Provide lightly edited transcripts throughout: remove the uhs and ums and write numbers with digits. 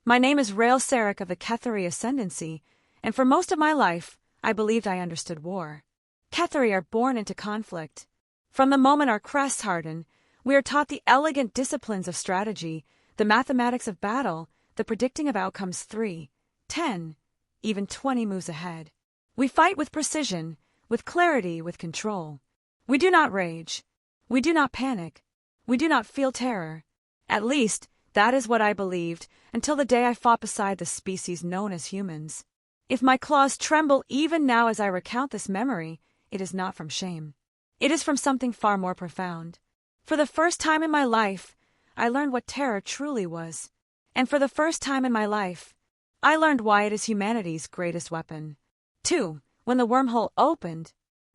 My name is Rael Sarek of the Ketheri Ascendancy, and for most of my life, I believed I understood war. Ketheri are born into conflict. From the moment our crests harden, we are taught the elegant disciplines of strategy, the mathematics of battle, the predicting of outcomes 3, 10, even 20 moves ahead. We fight with precision, with clarity, with control. We do not rage. We do not panic. We do not feel terror. At least, that is what I believed until the day I fought beside the species known as humans. If my claws tremble even now as I recount this memory, it is not from shame. It is from something far more profound. For the first time in my life, I learned what terror truly was. And for the first time in my life, I learned why it is humanity's greatest weapon. 2. When the wormhole opened,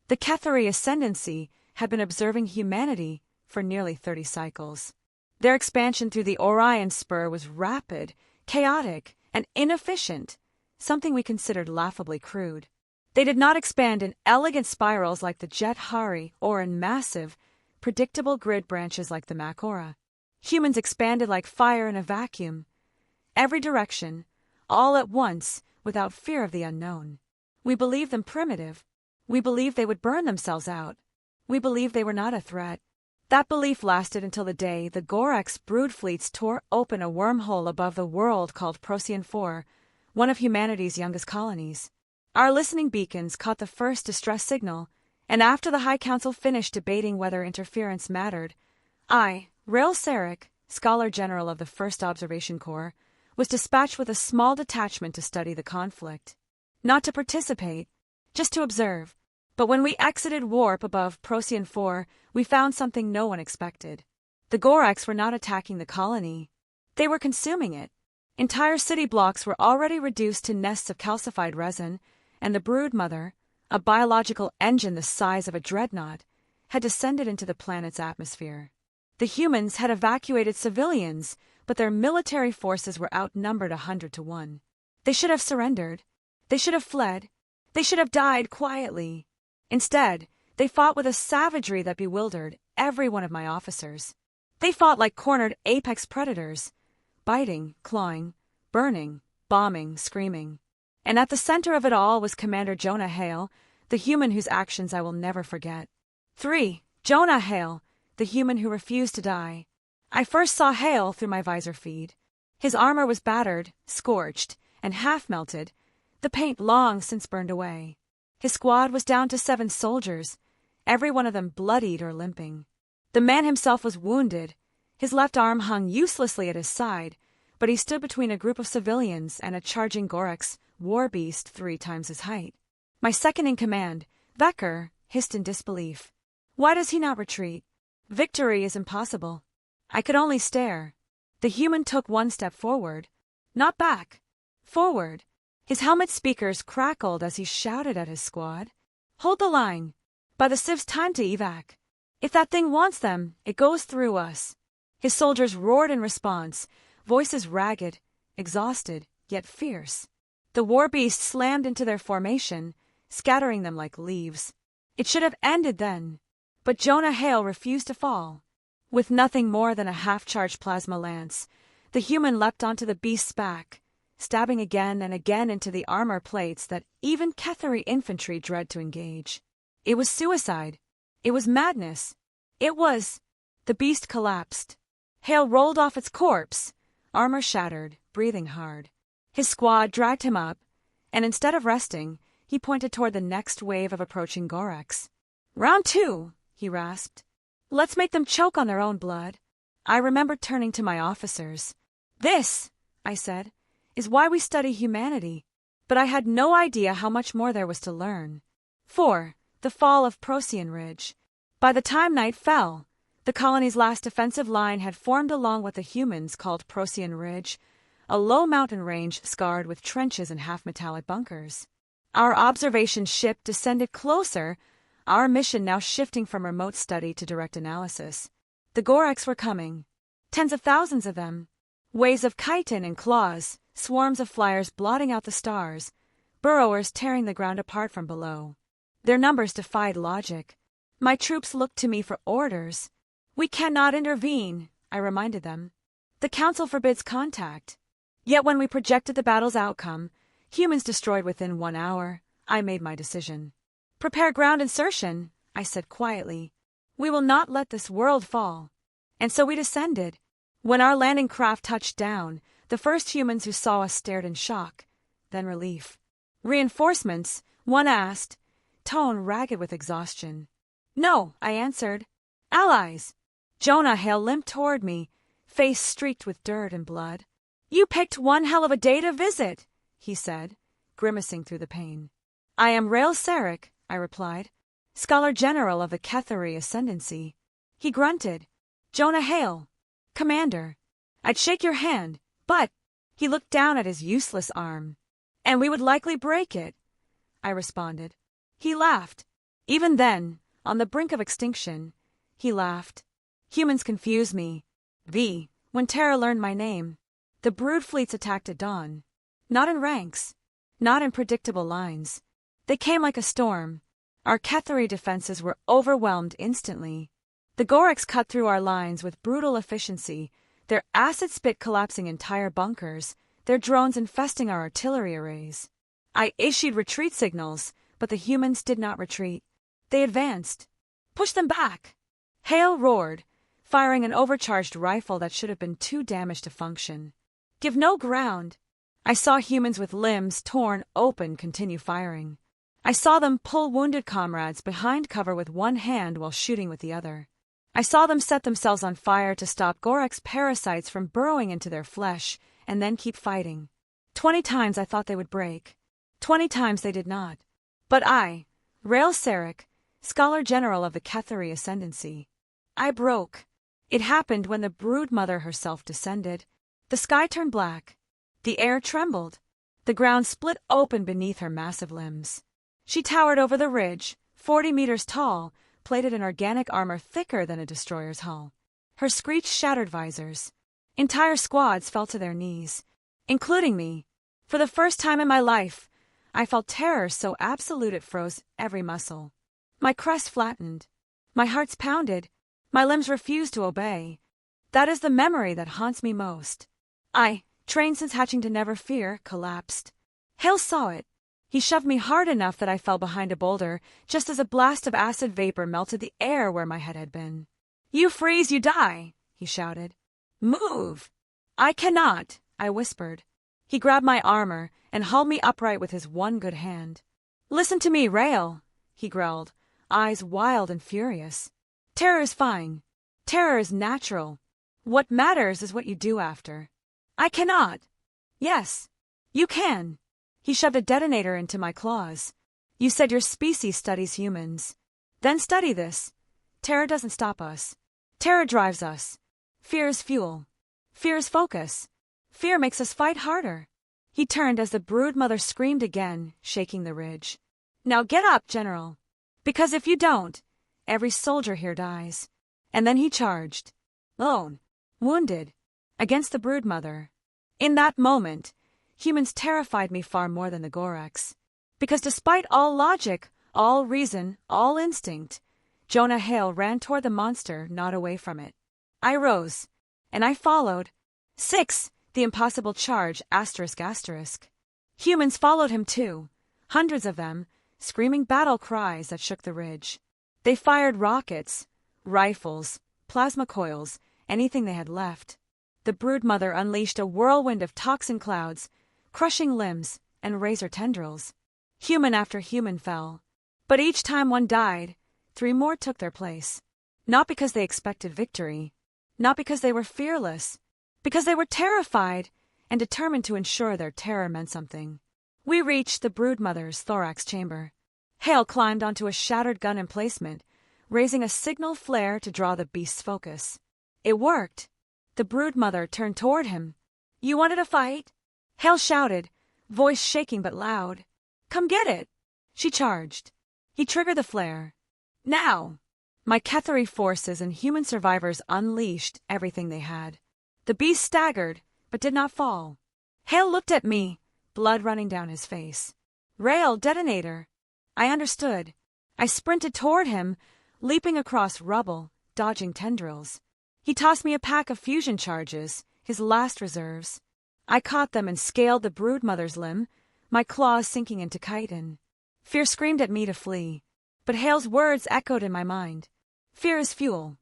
the Ketheri Ascendancy had been observing humanity for nearly 30 cycles. Their expansion through the Orion Spur was rapid, chaotic, and inefficient, something we considered laughably crude. They did not expand in elegant spirals like the Jet Hari or in massive, predictable grid branches like the Makora. Humans expanded like fire in a vacuum, every direction, all at once, without fear of the unknown. We believed them primitive. We believed they would burn themselves out. We believed they were not a threat. That belief lasted until the day the Gorax brood fleets tore open a wormhole above the world called Procyon 4, one of humanity's youngest colonies. Our listening beacons caught the first distress signal, and after the High Council finished debating whether interference mattered, I, Rael Sarek, Scholar General of the 1st Observation Corps, was dispatched with a small detachment to study the conflict. Not to participate, just to observe. But when we exited warp above Procyon 4, we found something no one expected. The Gorax were not attacking the colony. They were consuming it. Entire city blocks were already reduced to nests of calcified resin, and the brood mother, a biological engine the size of a dreadnought, had descended into the planet's atmosphere. The humans had evacuated civilians, but their military forces were outnumbered 100 to 1. They should have surrendered. They should have fled. They should have died quietly. Instead, they fought with a savagery that bewildered every one of my officers. They fought like cornered apex predators, biting, clawing, burning, bombing, screaming. And at the center of it all was Commander Jonah Hale, the human whose actions I will never forget. 3. Jonah Hale, the human who refused to die. I first saw Hale through my visor feed. His armor was battered, scorched, and half-melted, the paint long since burned away. His squad was down to 7 soldiers, every one of them bloodied or limping. The man himself was wounded. His left arm hung uselessly at his side, but he stood between a group of civilians and a charging Gorax war beast 3 times his height. My second-in-command, Vecker, hissed in disbelief. Why does he not retreat? Victory is impossible. I could only stare. The human took 1 step forward. Not back. Forward. His helmet speakers crackled as he shouted at his squad. Hold the line. By the Civ's time to evac. If that thing wants them, it goes through us. His soldiers roared in response, voices ragged, exhausted, yet fierce. The war beast slammed into their formation, scattering them like leaves. It should have ended then. But Jonah Hale refused to fall. With nothing more than a half-charged plasma lance, the human leapt onto the beast's back, stabbing again and again into the armor plates that even Ketheri infantry dread to engage. It was suicide. It was madness. It was... The beast collapsed. Hale rolled off its corpse, armor shattered, breathing hard. His squad dragged him up, and instead of resting, he pointed toward the next wave of approaching Gorax. "Round 2, he rasped. "Let's make them choke on their own blood." I remembered turning to my officers. "This," I said, "is why we study humanity." But I had no idea how much more there was to learn. 4. The fall of Procyon Ridge. By the time night fell, the colony's last defensive line had formed along what the humans called Procyon Ridge, a low mountain range scarred with trenches and half-metallic bunkers. Our observation ship descended closer, our mission now shifting from remote study to direct analysis. The Gorax were coming. Tens of thousands of them. Waves of chitin and claws, swarms of flyers blotting out the stars, burrowers tearing the ground apart from below. Their numbers defied logic. My troops looked to me for orders. "We cannot intervene," I reminded them. "The Council forbids contact." Yet when we projected the battle's outcome, humans destroyed within 1 hour, I made my decision. Prepare ground insertion, I said quietly. We will not let this world fall. And so we descended. When our landing craft touched down, the first humans who saw us stared in shock, then relief. Reinforcements? One asked, tone ragged with exhaustion. No, I answered. Allies. Jonah Hale limped toward me, face streaked with dirt and blood. You picked one hell of a day to visit, he said, grimacing through the pain. I am Rael Sarek, I replied, Scholar General of the Cathari Ascendancy. He grunted. Jonah Hale. Commander. I'd shake your hand, but... He looked down at his useless arm. And we would likely break it, I responded. He laughed. Even then, on the brink of extinction, he laughed. Humans confuse me. When Terra learned my name, the brood fleets attacked at dawn. Not in ranks. Not in predictable lines. They came like a storm. Our Cathari defenses were overwhelmed instantly. The Gorex cut through our lines with brutal efficiency, their acid spit collapsing entire bunkers, their drones infesting our artillery arrays. I issued retreat signals, but the humans did not retreat. They advanced. Push them back! Hale roared, firing an overcharged rifle that should have been too damaged to function. Give no ground. I saw humans with limbs torn open continue firing. I saw them pull wounded comrades behind cover with one hand while shooting with the other. I saw them set themselves on fire to stop Gorex parasites from burrowing into their flesh, and then keep fighting. 20 times I thought they would break. 20 times they did not. But I, Rael Sarek, Scholar General of the Cathari Ascendancy, I broke. It happened when the brood mother herself descended. The sky turned black. The air trembled. The ground split open beneath her massive limbs. She towered over the ridge, 40 meters tall, plated in organic armor thicker than a destroyer's hull. Her screech shattered visors. Entire squads fell to their knees, including me. For the first time in my life, I felt terror so absolute it froze every muscle. My crest flattened. My heart's pounded. My limbs refused to obey. That is the memory that haunts me most. I, trained since hatching to never fear, collapsed. Hale saw it. He shoved me hard enough that I fell behind a boulder, just as a blast of acid vapor melted the air where my head had been. You freeze, you die, he shouted. Move! I cannot, I whispered. He grabbed my armor and hauled me upright with his one good hand. Listen to me, Rael, he growled, eyes wild and furious. Terror is fine. Terror is natural. What matters is what you do after. I cannot. Yes, you can. He shoved a detonator into my claws. You said your species studies humans. Then study this. Terror doesn't stop us. Terror drives us. Fear is fuel. Fear is focus. Fear makes us fight harder. He turned as the brood mother screamed again, shaking the ridge. Now get up, General. Because if you don't, every soldier here dies. And then he charged. Lone. Wounded. Against the brood mother. In that moment, humans terrified me far more than the Gorex. Because despite all logic, all reason, all instinct, Jonah Hale ran toward the monster, not away from it. I rose, and I followed. 6, the impossible charge, ***. Humans followed him too, hundreds of them, screaming battle cries that shook the ridge. They fired rockets, rifles, plasma coils, anything they had left. The brood mother unleashed a whirlwind of toxin clouds, crushing limbs and razor tendrils. Human after human fell. But each time one died, 3 more took their place. Not because they expected victory. Not because they were fearless. Because they were terrified and determined to ensure their terror meant something. We reached the brood mother's thorax chamber. Hale climbed onto a shattered gun emplacement, raising a signal flare to draw the beast's focus. It worked. The brood mother turned toward him. You wanted a fight? Hale shouted, voice shaking but loud. Come get it! She charged. He triggered the flare. Now! My Cathari forces and human survivors unleashed everything they had. The beast staggered, but did not fall. Hale looked at me, blood running down his face. Rael, detonator! I understood. I sprinted toward him, leaping across rubble, dodging tendrils. He tossed me a pack of fusion charges, his last reserves. I caught them and scaled the broodmother's limb, my claws sinking into chitin. Fear screamed at me to flee, but Hale's words echoed in my mind. Fear is fuel.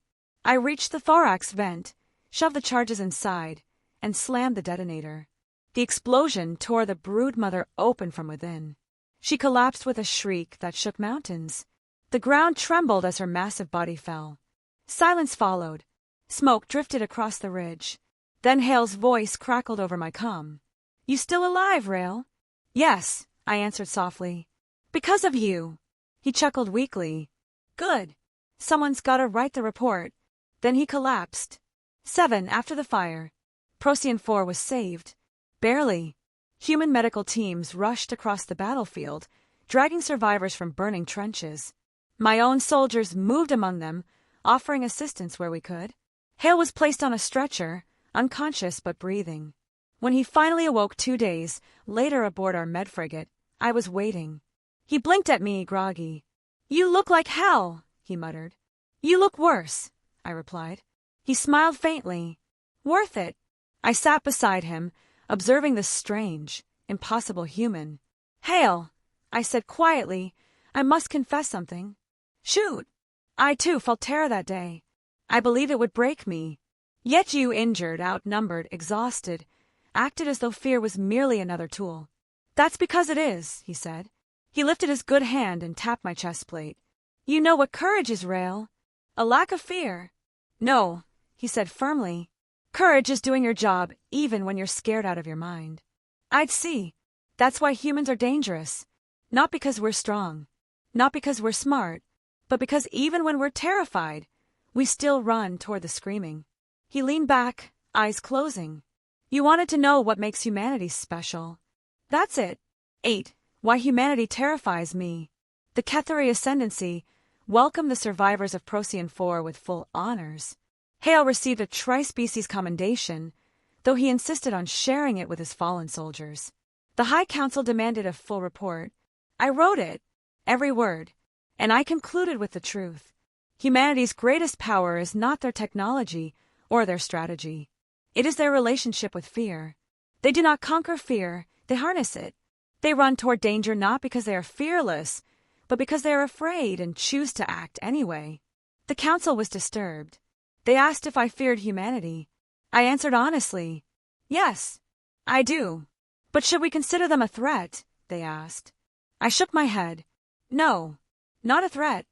I reached the thorax vent, shoved the charges inside, and slammed the detonator. The explosion tore the broodmother open from within. She collapsed with a shriek that shook mountains. The ground trembled as her massive body fell. Silence followed. Smoke drifted across the ridge. Then Hale's voice crackled over my comm. "You still alive, Rail?" "Yes," I answered softly. "Because of you." He chuckled weakly. "Good. Someone's gotta write the report." Then he collapsed. 7 after the fire. Procyon 4 was saved. Barely. Human medical teams rushed across the battlefield, dragging survivors from burning trenches. My own soldiers moved among them, offering assistance where we could. Hale was placed on a stretcher, unconscious but breathing. When he finally awoke 2 days later aboard our med frigate, I was waiting. He blinked at me, groggy. "You look like hell," he muttered. "You look worse," I replied. He smiled faintly. "Worth it." I sat beside him, observing this strange, impossible human. "Hale," I said quietly, "I must confess something." "Shoot." I too felt terror that day. I believed it would break me. Yet you, injured, outnumbered, exhausted, acted as though fear was merely another tool. "That's because it is," he said. He lifted his good hand and tapped my chest plate. "You know what courage is, Rail. A lack of fear." "No," he said firmly. "Courage is doing your job even when you're scared out of your mind." I'd see. That's why humans are dangerous. Not because we're strong. Not because we're smart. But because even when we're terrified, we still run toward the screaming. He leaned back, eyes closing. "You wanted to know what makes humanity special. That's it." 8. Why humanity terrifies me. The Cathari Ascendancy welcomed the survivors of Procyon 4 with full honors. Hale received a tri-species commendation, though he insisted on sharing it with his fallen soldiers. The High Council demanded a full report. I wrote it, every word, and I concluded with the truth. Humanity's greatest power is not their technology or their strategy. It is their relationship with fear. They do not conquer fear, they harness it. They run toward danger not because they are fearless, but because they are afraid and choose to act anyway. The council was disturbed. They asked if I feared humanity. I answered honestly, "Yes, I do." "But should we consider them a threat?" they asked. I shook my head. "No, not a threat."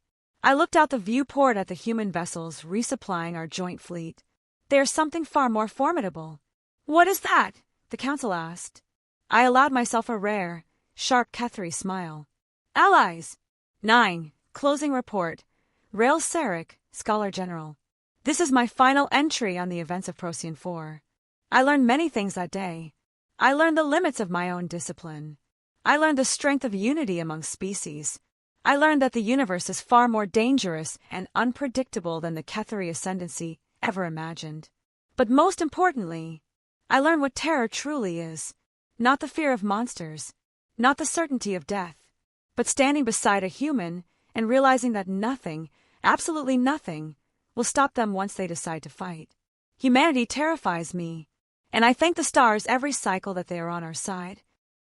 I looked out the viewport at the human vessels resupplying our joint fleet. "They are something far more formidable." "What is that?" the council asked. I allowed myself a rare, sharp Cathari smile. "Allies." 9. Closing report. Rail Sarek, Scholar General. This is my final entry on the events of Procyon 4. I learned many things that day. I learned the limits of my own discipline. I learned the strength of unity among species. I learned that the universe is far more dangerous and unpredictable than the Cathari Ascendancy ever imagined. But most importantly, I learned what terror truly is. Not the fear of monsters, not the certainty of death, but standing beside a human and realizing that nothing, absolutely nothing, will stop them once they decide to fight. Humanity terrifies me, and I thank the stars every cycle that they are on our side.